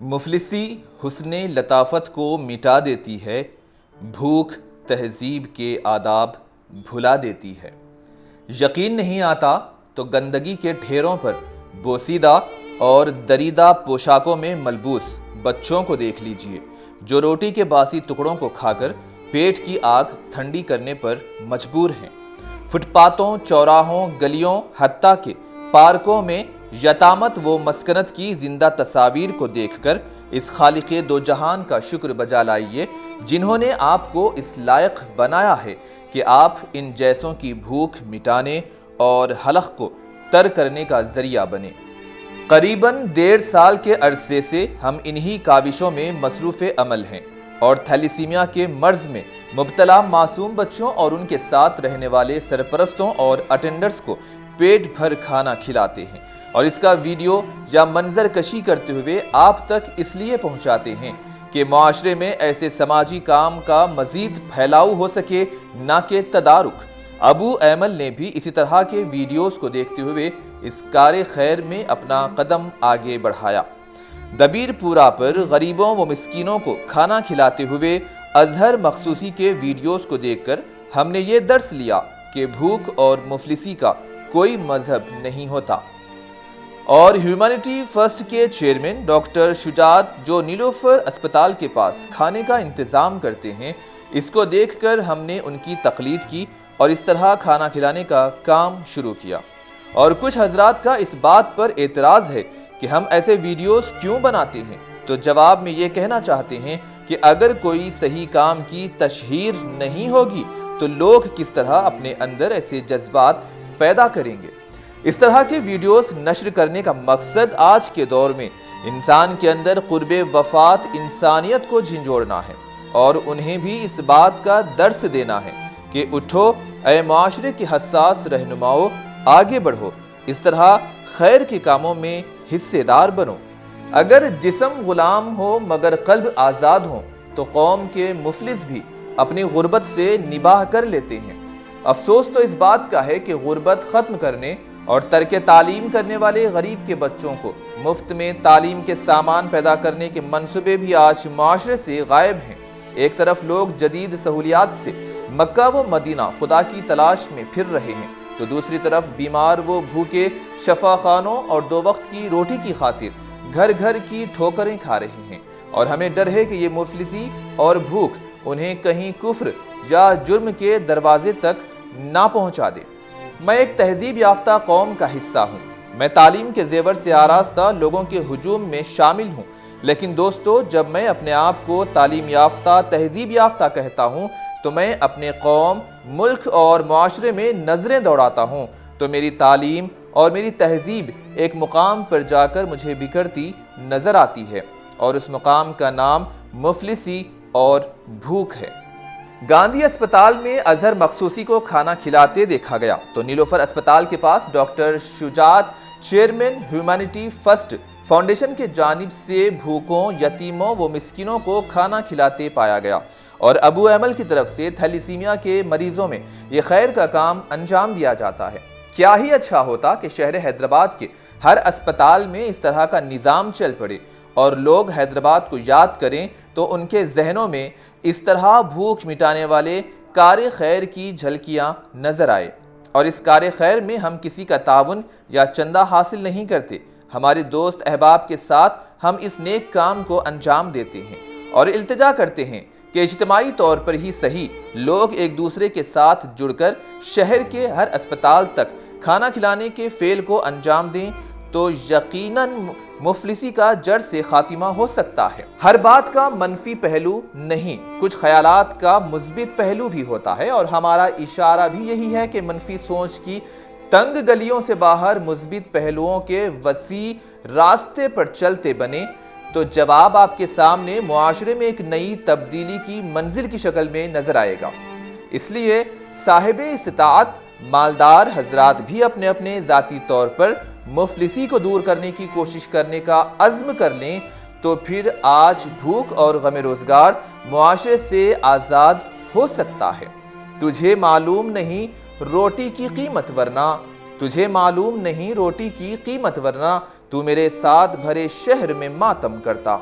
مفلسی حسن لطافت کو مٹا دیتی ہے، بھوک تہذیب کے آداب بھلا دیتی ہے۔ یقین نہیں آتا تو گندگی کے ڈھیروں پر بوسیدہ اور دریدہ پوشاکوں میں ملبوس بچوں کو دیکھ لیجئے، جو روٹی کے باسی ٹکڑوں کو کھا کر پیٹ کی آگ ٹھنڈی کرنے پر مجبور ہیں۔ فٹ پاتھوں، چوراہوں، گلیوں، حتیٰ کہ پارکوں میں یتامت و مسکنت کی زندہ تصاویر کو دیکھ کر اس خالق دو جہان کا شکر بجا لائیے، جنہوں نے آپ کو اس لائق بنایا ہے کہ آپ ان جیسوں کی بھوک مٹانے اور حلق کو تر کرنے کا ذریعہ بنے۔ قریباً 1.5 سال کے عرصے سے ہم انہی کاوشوں میں مصروف عمل ہیں اور تھیلیسیمیا کے مرض میں مبتلا معصوم بچوں اور ان کے ساتھ رہنے والے سرپرستوں اور اٹینڈرز کو پیٹ بھر کھانا کھلاتے ہیں، اور اس کا ویڈیو یا منظر کشی کرتے ہوئے آپ تک اس لیے پہنچاتے ہیں کہ معاشرے میں ایسے سماجی کام کا مزید پھیلاؤ ہو سکے، نہ کہ تدارک۔ ابو ایمل نے بھی اسی طرح کے ویڈیوز کو دیکھتے ہوئے اس کار خیر میں اپنا قدم آگے بڑھایا۔ دبیر پورہ پر غریبوں و مسکینوں کو کھانا کھلاتے ہوئے اظہر مخصوصی کے ویڈیوز کو دیکھ کر ہم نے یہ درس لیا کہ بھوک اور مفلسی کا کوئی مذہب نہیں ہوتا۔ اور ہیومینٹی فرسٹ کے چیئرمین ڈاکٹر شجاعت جو نیلوفر اسپتال کے پاس کھانے کا انتظام کرتے ہیں، اس کو دیکھ کر ہم نے ان کی تقلید کی اور اس طرح کھانا کھلانے کا کام شروع کیا۔ اور کچھ حضرات کا اس بات پر اعتراض ہے کہ ہم ایسے ویڈیوز کیوں بناتے ہیں، تو جواب میں یہ کہنا چاہتے ہیں کہ اگر کوئی صحیح کام کی تشہیر نہیں ہوگی تو لوگ کس طرح اپنے اندر ایسے جذبات پیدا کریں گے۔ اس طرح کے ویڈیوز نشر کرنے کا مقصد آج کے دور میں انسان کے اندر قرب وفات انسانیت کو جھنجھوڑنا ہے اور انہیں بھی اس بات کا درس دینا ہے کہ اٹھو اے معاشرے کے حساس رہنماؤ، آگے بڑھو، اس طرح خیر کے کاموں میں حصے دار بنو۔ اگر جسم غلام ہو مگر قلب آزاد ہو تو قوم کے مفلس بھی اپنی غربت سے نباہ کر لیتے ہیں۔ افسوس تو اس بات کا ہے کہ غربت ختم کرنے اور ترک تعلیم کرنے والے غریب کے بچوں کو مفت میں تعلیم کے سامان پیدا کرنے کے منصوبے بھی آج معاشرے سے غائب ہیں۔ ایک طرف لوگ جدید سہولیات سے مکہ و مدینہ خدا کی تلاش میں پھر رہے ہیں، تو دوسری طرف بیمار و بھوکے شفا خانوں اور 2 وقت کی روٹی کی خاطر گھر گھر کی ٹھوکریں کھا رہے ہیں، اور ہمیں ڈر ہے کہ یہ مفلسی اور بھوک انہیں کہیں کفر یا جرم کے دروازے تک نہ پہنچا دے۔ میں ایک تہذیب یافتہ قوم کا حصہ ہوں، میں تعلیم کے زیور سے آراستہ لوگوں کے ہجوم میں شامل ہوں، لیکن دوستو، جب میں اپنے آپ کو تعلیم یافتہ، تہذیب یافتہ کہتا ہوں تو میں اپنے قوم، ملک اور معاشرے میں نظریں دوڑاتا ہوں تو میری تعلیم اور میری تہذیب ایک مقام پر جا کر مجھے بکھرتی نظر آتی ہے، اور اس مقام کا نام مفلسی اور بھوک ہے۔ گاندھی اسپتال میں اظہر مخصوصی کو کھانا کھلاتے دیکھا گیا تو نیلوفر اسپتال کے پاس ڈاکٹر شجاعت چیئرمین ہیومینٹی فرسٹ فاؤنڈیشن کے جانب سے بھوکوں، یتیموں و مسکینوں کو کھانا کھلاتے پایا گیا، اور ابو ایمل کی طرف سے تھیلیسیمیا کے مریضوں میں یہ خیر کا کام انجام دیا جاتا ہے۔ کیا ہی اچھا ہوتا کہ شہر حیدرآباد کے ہر اسپتال میں اس طرح کا نظام چل پڑے اور لوگ حیدرآباد کو یاد کریں تو ان کے ذہنوں میں اس طرح بھوک مٹانے والے کار خیر کی جھلکیاں نظر آئے۔ اور اس کار خیر میں ہم کسی کا تعاون یا چندہ حاصل نہیں کرتے، ہمارے دوست احباب کے ساتھ ہم اس نیک کام کو انجام دیتے ہیں اور التجا کرتے ہیں کہ اجتماعی طور پر ہی صحیح لوگ ایک دوسرے کے ساتھ جڑ کر شہر کے ہر اسپتال تک کھانا کھلانے کے فعل کو انجام دیں تو یقیناً مفلسی کا جڑ سے خاتمہ ہو سکتا ہے۔ ہر بات کا منفی پہلو نہیں، کچھ خیالات کا مثبت پہلو بھی ہوتا ہے، اور ہمارا اشارہ بھی یہی ہے کہ منفی سوچ کی تنگ گلیوں سے باہر مثبت پہلوؤں کے وسیع راستے پر چلتے بنے تو جواب آپ کے سامنے معاشرے میں ایک نئی تبدیلی کی منزل کی شکل میں نظر آئے گا۔ اس لیے صاحب استطاعت مالدار حضرات بھی اپنے اپنے ذاتی طور پر مفلسی کو دور کرنے کی کوشش کرنے کا عزم کر لیں تو پھر آج بھوک اور غم روزگار معاشرے سے آزاد ہو سکتا ہے۔ تجھے معلوم نہیں روٹی کی قیمت ورنہ تجھے معلوم نہیں روٹی کی قیمت ورنہ تو میرے ساتھ بھرے شہر میں ماتم کرتا.